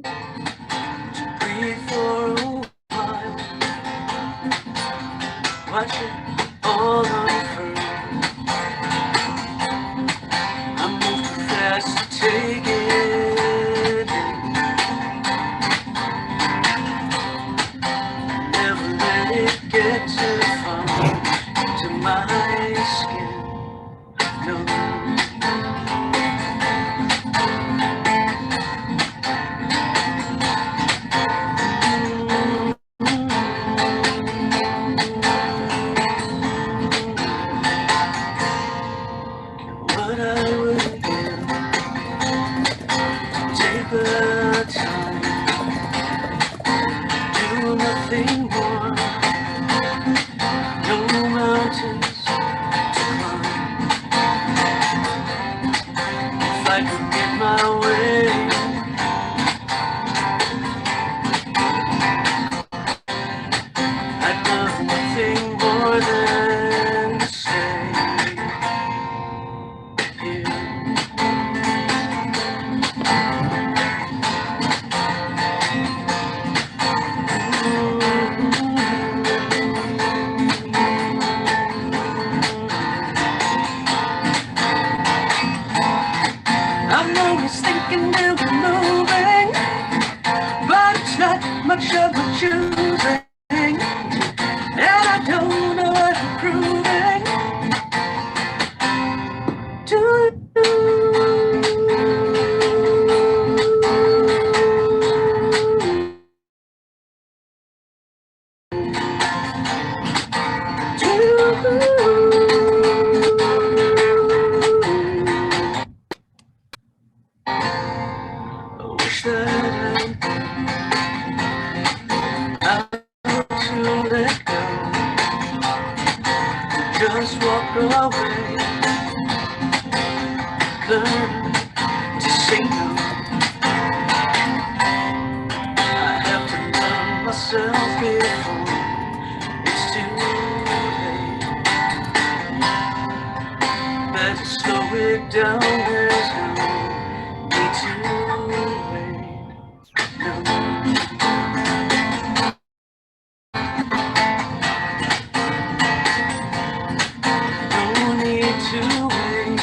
Breathe for a while, watch it all unfurl. I move too fast to take it in. Never let it get too far into my skin. No. What I would give, take the time, do nothing more, no mountains to climb. If I could get my way, I'd love nothing more than to stay here. I'm always thinking we'll be moving, but it's not much of a choosing, and I don't know what I'm proving to I wish that I would to let go, just walk away, learn to say no. I have to love myself before it's too late. Better slow it down, there's no need to wait. No. No need to wait.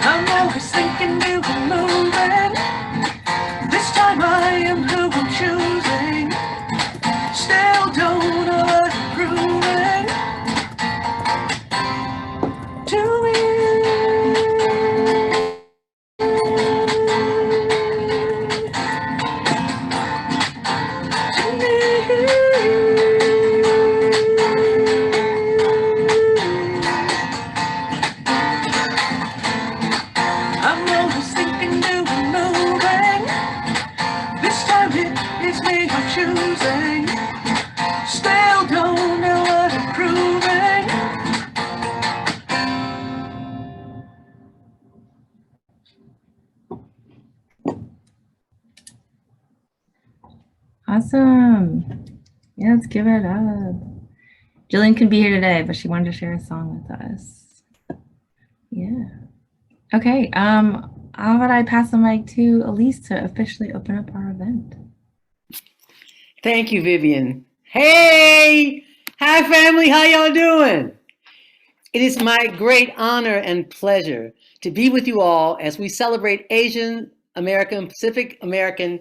I'm always thinking we were moving. This time I am who I'm choosing. Still don't know what I'm proving to me. I'm always thinking we were moving. This time it's me I'm choosing. Still don't know what I'm proving. Awesome. Yeah, let's give it up. Jillian couldn't be here today, but she wanted to share a song with us. Yeah. Okay. How about I pass the mic to Elise to officially open up our event? Thank you, Vivian. Hey! Hi, family. How y'all doing? It is my great honor and pleasure to be with you all as we celebrate Asian American Pacific American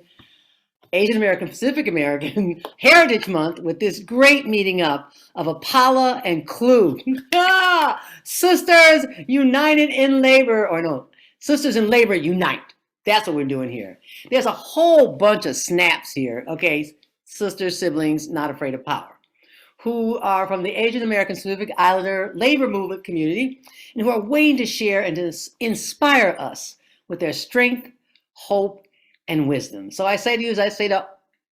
Heritage Month with this great meeting up of APALA and CLUW. Sisters United in Labor, or no, Sisters in Labor Unite. That's what we're doing here. There's a whole bunch of snaps here, okay? Sisters, siblings, not afraid of power, who are from the Asian American Pacific Islander labor movement community and who are waiting to share and to inspire us with their strength, hope, and wisdom. So I say to you, as I say to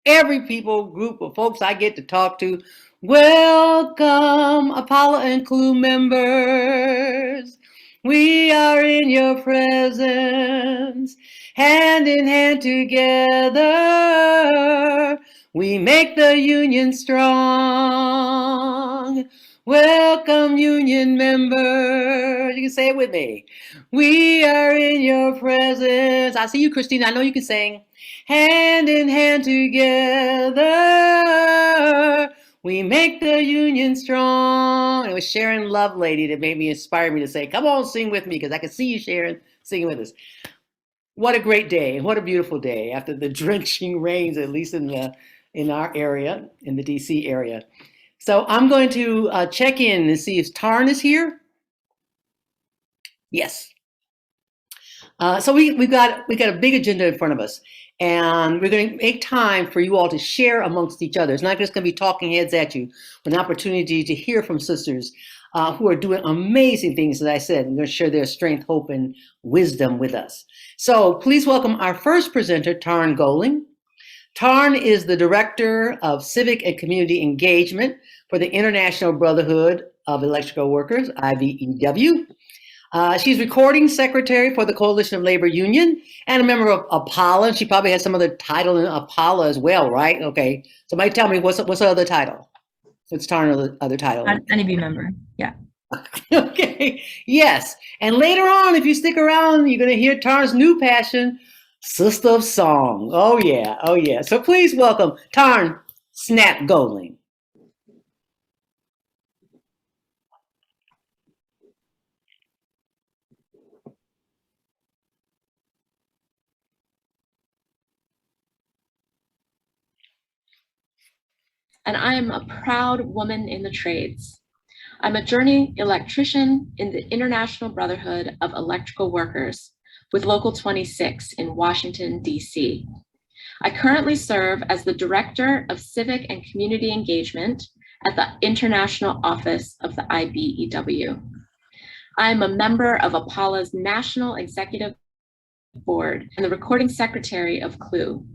every group of folks I get to talk to, welcome, APALA and CLUW members. We are in your presence, hand in hand together. We make the union strong. strong. Welcome, union members. You can say it with me. We are in your presence. I see you, Christina. I know you can sing. Hand in hand together, we make the union strong. It was Sharon Lovelady that made me inspire me to say, come on, sing with me, because I can see you, Sharon, singing with us. What a great day. What a beautiful day after the drenching rains, at least in our area, in the DC area. So I'm going to check in and see if Tarn is here. Yes. So we've got a big agenda in front of us, and we're going to make time for you all to share amongst each other. It's not just going to be talking heads at you, but an opportunity to hear from sisters who are doing amazing things, as I said, and going to share their strength, hope, and wisdom with us. So please welcome our first presenter, Tarn Goling. Tarn is the Director of Civic and Community Engagement for the International Brotherhood of Electrical Workers, IBEW. She's recording secretary for the Coalition of Labor Union and a member of APALA. She probably has some other title in APALA as well, right? Okay. Somebody tell me what's her other title? What's Tarn's other title? NEB member. Yeah. Okay. Yes. And later on, if you stick around, you're going to hear Tarn's new passion, Sister of Song. Oh yeah. Oh yeah. So please welcome Tarn Snap Goling. And I am a proud woman in the trades. I'm a journey electrician in the International Brotherhood of Electrical Workers with Local 26 in Washington, DC. I currently serve as the Director of Civic and Community Engagement at the International Office of the IBEW. I am a member of APALA's National Executive Board and the Recording Secretary of CLUW.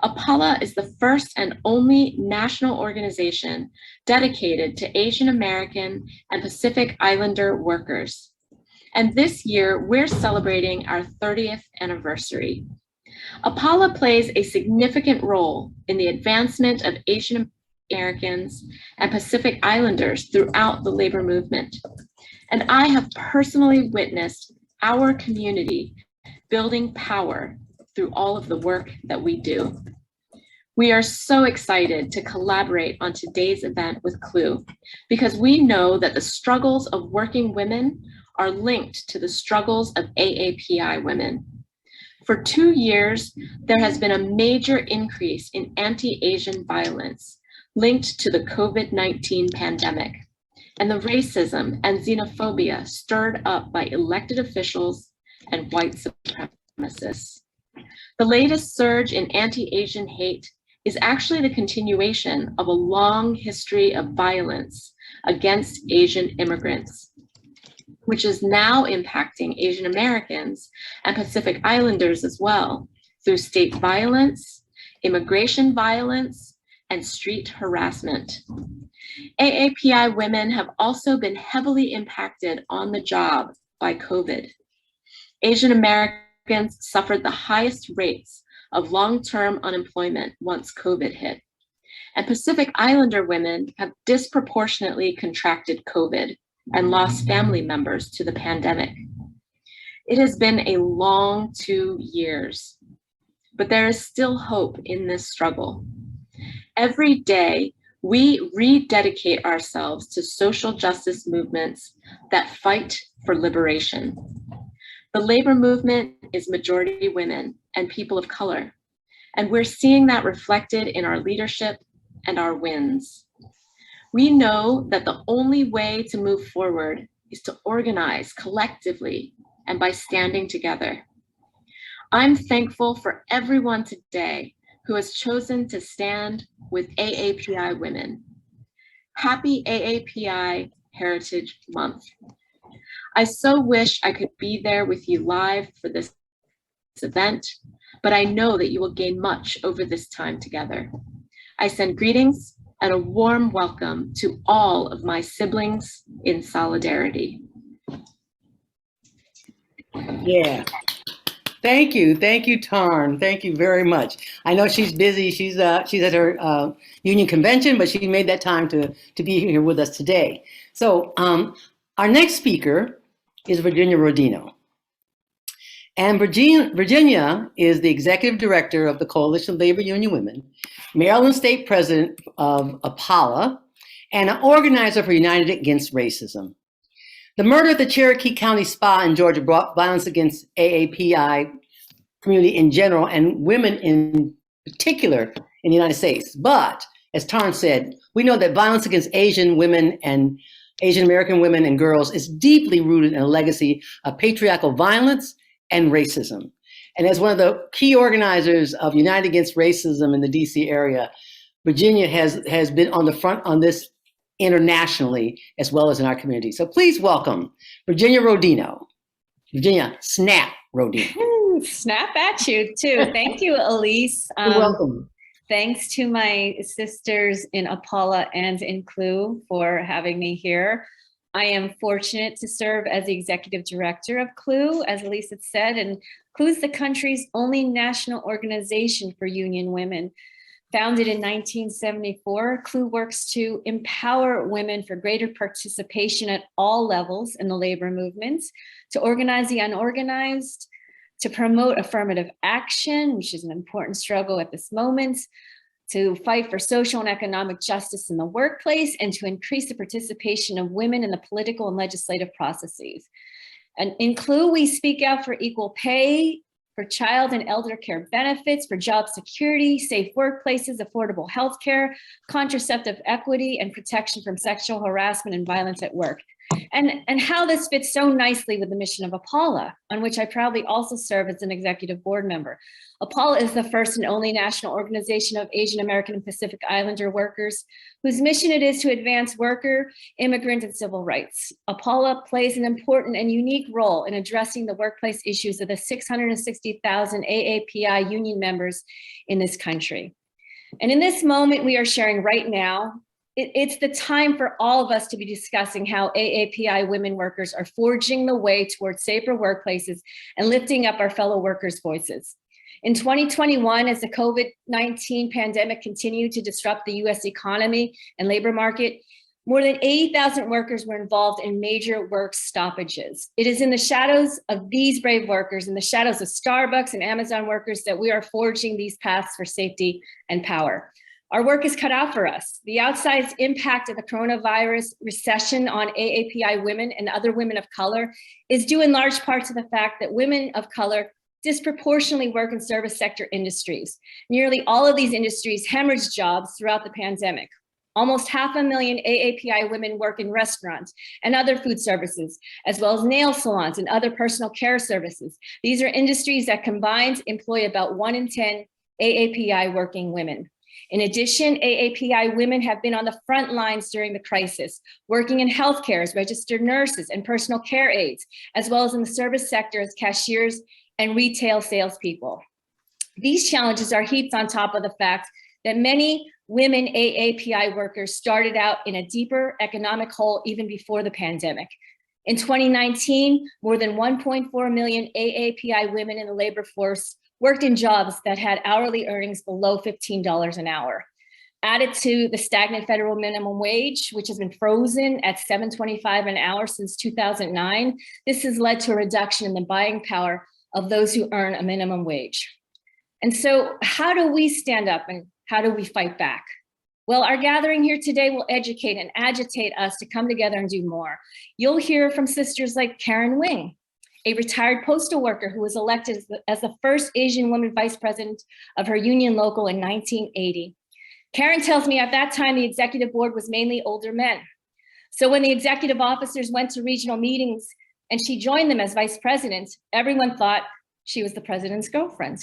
APALA is the first and only national organization dedicated to Asian American and Pacific Islander workers. And this year, we're celebrating our 30th anniversary. APALA plays a significant role in the advancement of Asian Americans and Pacific Islanders throughout the labor movement. And I have personally witnessed our community building power through all of the work that we do. We are so excited to collaborate on today's event with CLUW because we know that the struggles of working women are linked to the struggles of AAPI women. For 2 years, there has been a major increase in anti-Asian violence linked to the COVID-19 pandemic and the racism and xenophobia stirred up by elected officials and white supremacists. The latest surge in anti-Asian hate is actually the continuation of a long history of violence against Asian immigrants, which is now impacting Asian Americans and Pacific Islanders as well through state violence, immigration violence, and street harassment. AAPI women have also been heavily impacted on the job by COVID. Asian Americans suffered the highest rates of long-term unemployment once COVID hit. And Pacific Islander women have disproportionately contracted COVID and lost family members to the pandemic. It has been a long 2 years, but there is still hope in this struggle. Every day, we rededicate ourselves to social justice movements that fight for liberation. The labor movement is majority women and people of color, and we're seeing that reflected in our leadership and our wins. We know that the only way to move forward is to organize collectively and by standing together. I'm thankful for everyone today who has chosen to stand with AAPI women. Happy AAPI Heritage Month. I so wish I could be there with you live for this event, but I know that you will gain much over this time together. I send greetings and a warm welcome to all of my siblings in solidarity. Yeah. Thank you, Tarn. Thank you very much. I know she's busy. She's at her union convention, but she made that time to be here with us today. So our next speaker is Virginia Rodino. And Virginia is the executive director of the Coalition of Labor Union Women, Maryland State President of APALA, and an organizer for United Against Racism. The murder at the Cherokee County Spa in Georgia brought violence against AAPI community in general and women in particular in the United States. But as Tarn said, we know that violence against Asian women and Asian American women and girls is deeply rooted in a legacy of patriarchal violence and racism. And as one of the key organizers of United Against Racism in the DC area, Virginia has been on the front on this internationally as well as in our community. So please welcome Virginia Rodino. Virginia Snap Rodino. Snap at you too. Thank you, Elise. You're welcome. Thanks to my sisters in APALA and in CLUW for having me here. I am fortunate to serve as the executive director of CLUW, as Elise had said, and CLUW is the country's only national organization for union women. Founded in 1974, CLUW works to empower women for greater participation at all levels in the labor movement, to organize the unorganized, to promote affirmative action, which is an important struggle at this moment, to fight for social and economic justice in the workplace, and to increase the participation of women in the political and legislative processes. And in CLUW, we speak out for equal pay, for child and elder care benefits, for job security, safe workplaces, affordable health care, contraceptive equity, and protection from sexual harassment and violence at work. And how this fits so nicely with the mission of APALA, on which I proudly also serve as an executive board member. APALA is the first and only national organization of Asian American and Pacific Islander workers, whose mission it is to advance worker, immigrant, and civil rights. APALA plays an important and unique role in addressing the workplace issues of the 660,000 AAPI union members in this country. And in this moment we are sharing right now, it's the time for all of us to be discussing how AAPI women workers are forging the way towards safer workplaces and lifting up our fellow workers' voices. In 2021, as the COVID-19 pandemic continued to disrupt the US economy and labor market, more than 80,000 workers were involved in major work stoppages. It is in the shadows of these brave workers, in the shadows of Starbucks and Amazon workers, that we are forging these paths for safety and power. Our work is cut out for us. The outsized impact of the coronavirus recession on AAPI women and other women of color is due in large part to the fact that women of color disproportionately work in service sector industries. Nearly all of these industries hemorrhaged jobs throughout the pandemic. Almost 500,000 AAPI women work in restaurants and other food services, as well as nail salons and other personal care services. These are industries that combined employ about 1 in 10 AAPI working women. In addition, AAPI women have been on the front lines during the crisis, working in healthcare as registered nurses and personal care aides, as well as in the service sector as cashiers and retail salespeople. These challenges are heaped on top of the fact that many women AAPI workers started out in a deeper economic hole even before the pandemic. In 2019, more than 1.4 million AAPI women in the labor force worked in jobs that had hourly earnings below $15 an hour. Added to the stagnant federal minimum wage, which has been frozen at $7.25 an hour since 2009, this has led to a reduction in the buying power of those who earn a minimum wage. And so how do we stand up and how do we fight back? Well, our gathering here today will educate and agitate us to come together and do more. You'll hear from sisters like Karen Wing, a retired postal worker who was elected as the first Asian woman vice president of her union local in 1980. Karen tells me at that time, the executive board was mainly older men. So when the executive officers went to regional meetings and she joined them as vice president, everyone thought she was the president's girlfriend.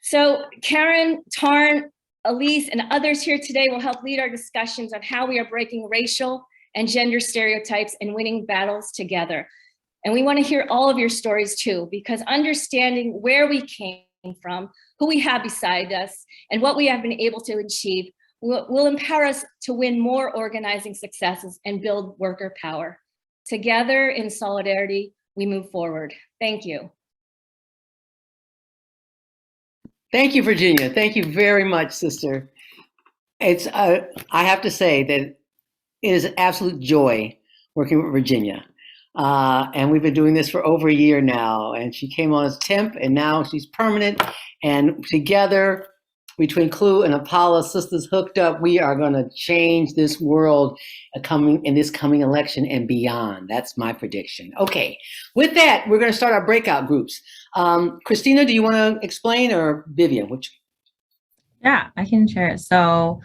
So Karen, Tarn, Elise, and others here today will help lead our discussions on how we are breaking racial and gender stereotypes and winning battles together. And we want to hear all of your stories too, because understanding where we came from, who we have beside us, and what we have been able to achieve will empower us to win more organizing successes and build worker power. Together in solidarity, we move forward. Thank you. Thank you, Virginia. Thank you very much, sister. It's I have to say that it is an absolute joy working with Virginia. And we've been doing this for over a year now. And she came on as temp, and now she's permanent. And together, between CLUW and APALA, sisters hooked up, we are going to change this world in this coming election and beyond. That's my prediction. Okay, with that, we're going to start our breakout groups. Christina, do you want to explain, or Vivian? Which? Yeah, I can share it. So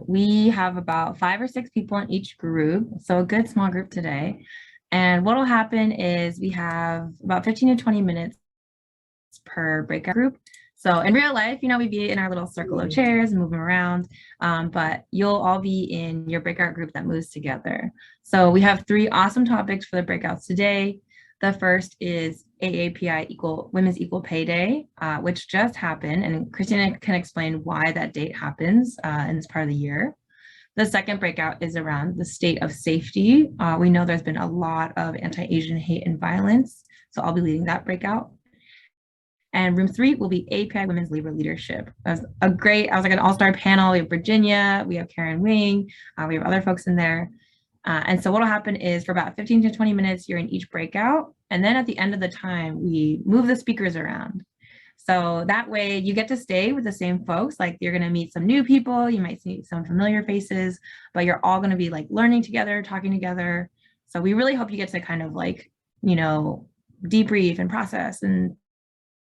we have about 5 or 6 people in each group. So a good small group today. And what will happen is we have about 15 to 20 minutes per breakout group. So in real life, we'd be in our little circle of chairs and moving around, but you'll all be in your breakout group that moves together. So we have 3 awesome topics for the breakouts today. The first is AAPI, Women's Equal Pay Day, which just happened, and Christina can explain why that date happens in this part of the year. The second breakout is around the state of safety. We know there's been a lot of anti-Asian hate and violence, so I'll be leading that breakout. And room 3 will be API Women's Labor Leadership. I was like an all-star panel. We have Virginia, we have Karen Wing, we have other folks in there. And so what'll happen is for about 15 to 20 minutes, you're in each breakout. And then at the end of the time, we move the speakers around. So that way you get to stay with the same folks. Like you're gonna meet some new people, you might see some familiar faces, but you're all gonna be like learning together, talking together. So we really hope you get to kind of like, debrief and process and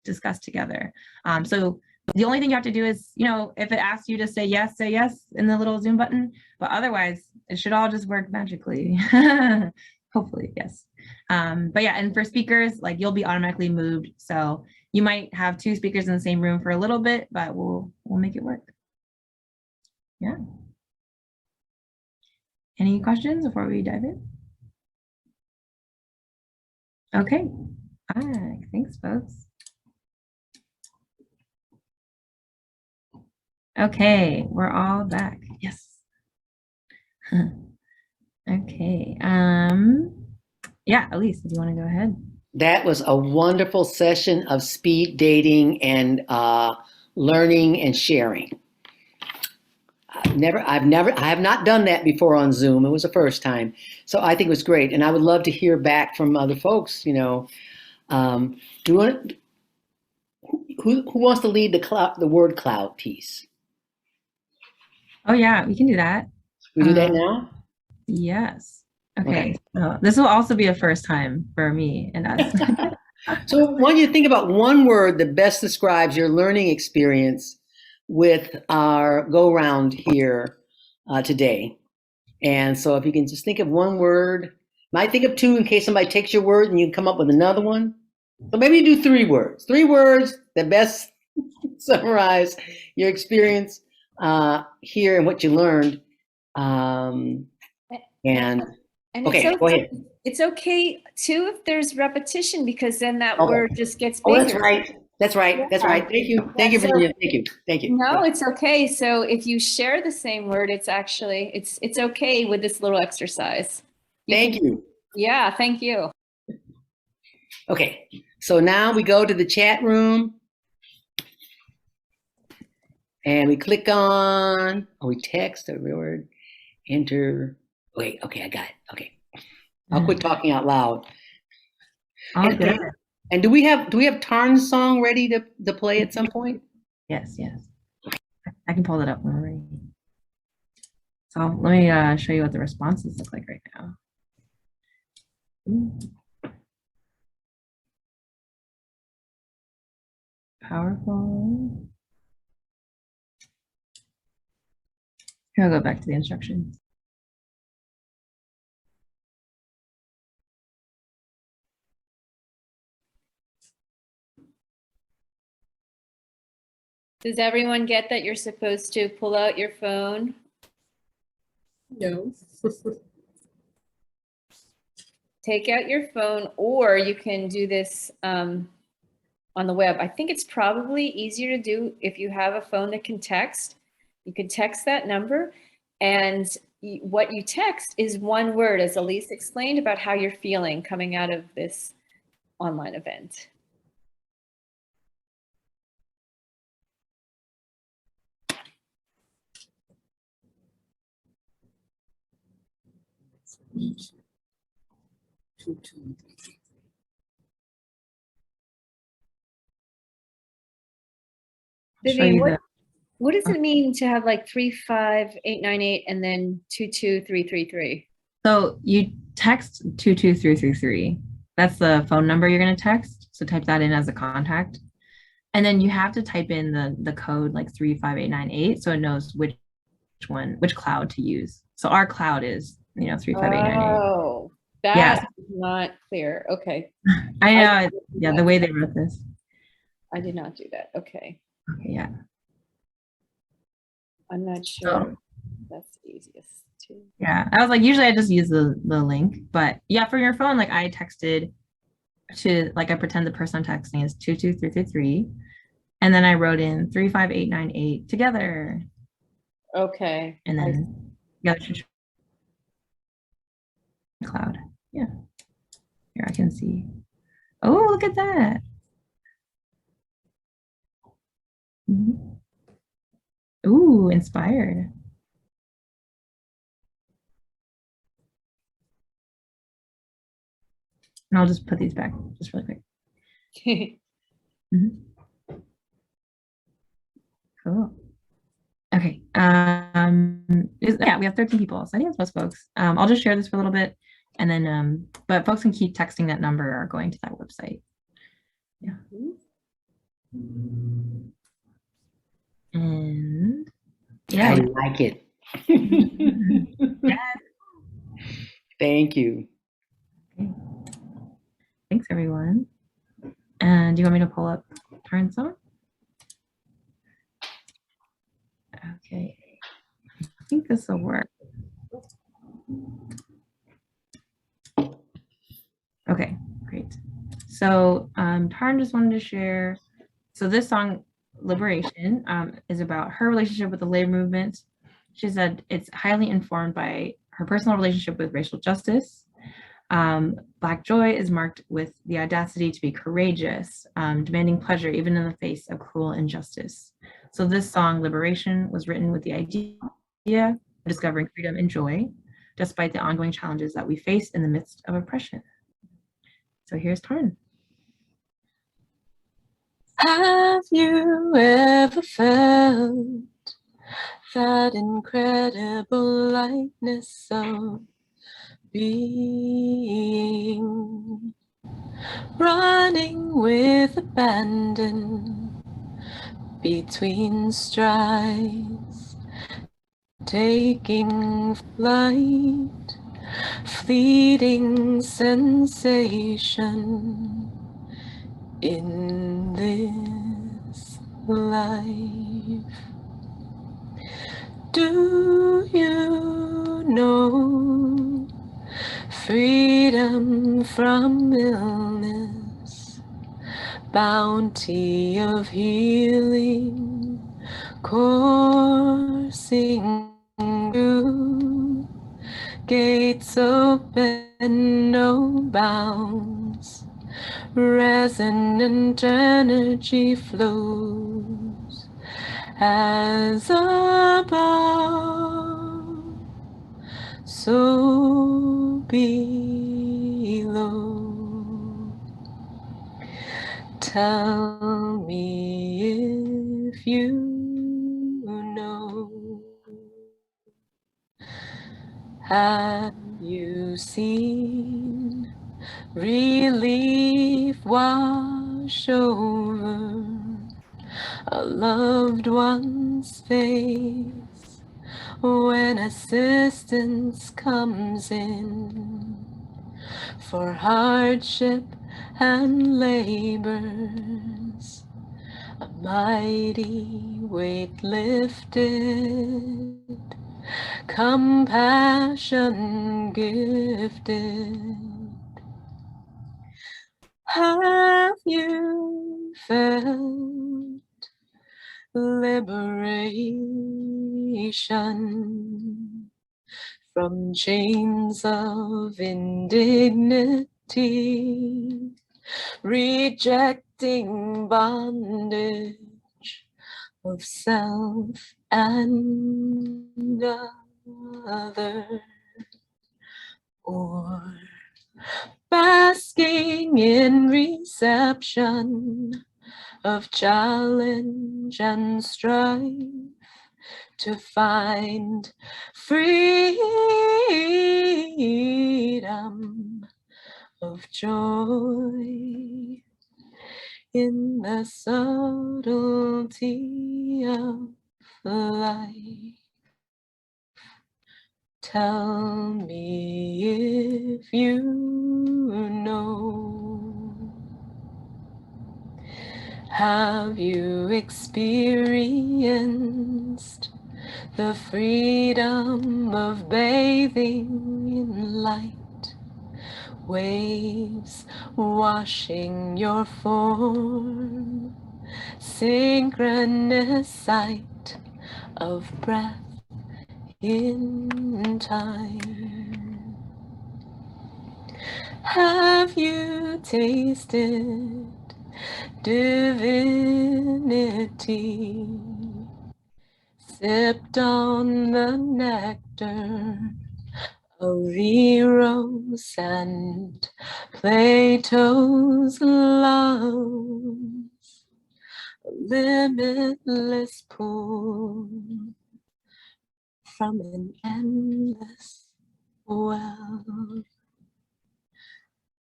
discuss together. So the only thing you have to do is, if it asks you to say yes in the little Zoom button, but otherwise it should all just work magically. Hopefully, yes. But yeah, and for speakers, like you'll be automatically moved. So you might have 2 speakers in the same room for a little bit, but we'll make it work. Yeah. Any questions before we dive in? Okay. Thanks, folks. Okay, we're all back. Yes. Okay. Yeah, Elise, if you want to go ahead. That was a wonderful session of speed dating and learning and sharing. I have not done that before on Zoom. It was the first time. So I think it was great. And I would love to hear back from other folks, who wants to lead the word cloud piece? Oh yeah, we can do that. We do that now? Yes. Okay. So this will also be a first time for me and us. So why don't you think about one word that best describes your learning experience with our go round here today. And so if you can just think of one word, might think of 2 in case somebody takes your word and you come up with another one. So maybe you do 3 words. 3 words that best summarize your experience here and what you learned. Okay, go ahead. It's okay too if there's repetition, because then that word just gets bigger. Oh, that's right. That's right. Yeah. That's right. Thank you. Thank you, Virginia. Thank you. No, it's okay. So if you share the same word, it's actually, it's okay with this little exercise. Thank you. Yeah, thank you. Okay, so now we go to the chat room and we click on, we text a word, enter. Wait, okay, I got it. Okay. I'll quit talking out loud. And do we have Tarn's song ready to play at some point? Yes. I can pull it up when we're ready. So let me show you what the responses look like right now. Ooh. Powerful. Here, I'll go back to the instructions. Does everyone get that you're supposed to pull out your phone? No. Take out your phone, or you can do this on the web. I think it's probably easier to do if you have a phone that can text. You can text that number, and what you text is one word, as Elise explained, about how you're feeling coming out of this online event. I'll show Vivian, you the, what does it mean to have like 35898 and then 22333? so you text 22333. That's the phone number you're going to text. So type that in as a contact. And then you have to type in the code like 35898 so it knows which cloud to use. So our cloud is, 35898. Oh, Yeah. that's not clear. Okay. I know. Yeah, the way they wrote this. I did not do that. Okay. Okay, yeah. I'm not sure that's the easiest to. Yeah. I was like, usually I just use the link, but yeah, for your phone, like I texted to, like I pretend the person I'm texting is 22333. And then I wrote in 35898 together. Okay. And then cloud. Yeah. Here I can see. Oh, look at that. Mhm. Ooh, inspired. And I'll just put these back just really quick. Mhm. Cool. Okay. Yeah, we have 13 people. So I think it's most folks. I'll just share this for a little bit and then, but folks can keep texting that number or going to that website. Yeah. And yeah. I like it. Yes. Thank you. Okay. Thanks, everyone. And do you want me to pull up Taryn's song? Okay. I think this will work. Okay, great. So Taryn just wanted to share. So this song, Liberation, is about her relationship with the labor movement. She said it's highly informed by her personal relationship with racial justice. Black joy is marked with the audacity to be courageous, demanding pleasure even in the face of cruel injustice. So this song, Liberation, was written with the idea of discovering freedom and joy, despite the ongoing challenges that we face in the midst of oppression. So here's Taryn. Have you ever felt that incredible lightness of being, running with abandon between strides, taking flight, fleeting sensation in this life? Do you know freedom from illness, bounty of healing, coursing through, gates open, no bounds, resonant energy flows as above, so below. Tell me if you know. Have you seen relief wash over a loved one's face when assistance comes in for hardship and labors? A mighty weight lifted, compassion gifted. Have you felt liberation from chains of indignity, rejecting bondage of self and other? in reception of challenge and strife to find freedom of joy in the subtlety of life. Tell me if you know. Have you experienced the freedom of bathing in light? Waves washing your form, synchronous sight of breath in time. Have you tasted divinity? Sipped on the nectar of Eros and Plato's love, a limitless pool from an endless well.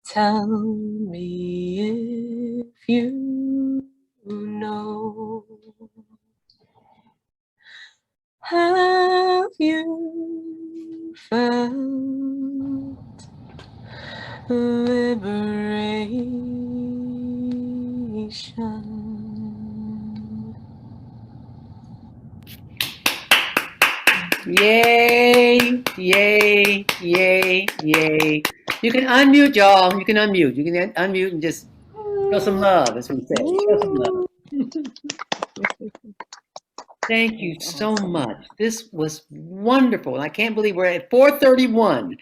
Tell me if you know. Have you felt liberation? Yay, yay, yay, yay. You can unmute, y'all. You can unmute. You can unmute and just show some love, as we say. Show some love. Thank you so much. This was wonderful. I can't believe we're at 4:31.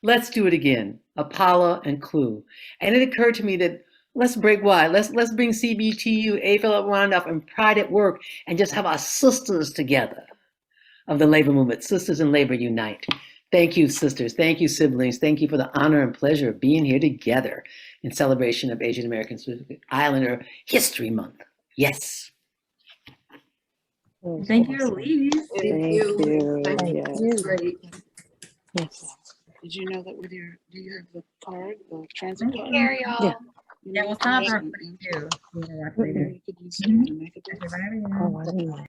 Let's do it again. APALA and CLUW. And it occurred to me that let's break wide. Let's bring CBTU, APALA, Roundup, and Pride at Work, and just have our sisters together of the labor movement. Sisters in Labor Unite. Thank you, sisters. Thank you, siblings. Thank you for the honor and pleasure of being here together in celebration of Asian American Islander History Month. Yes. Thank you, Elise. Thank you. Thank you. Yes. It's great. Yes. Did you know that with your, do you have the card, the transit card? Here, Yeah. You Yeah, know we'll what stop that our is? too. You can watch You later. could use it to make a Okay, difference. bye, everyone. Oh, I didn't know.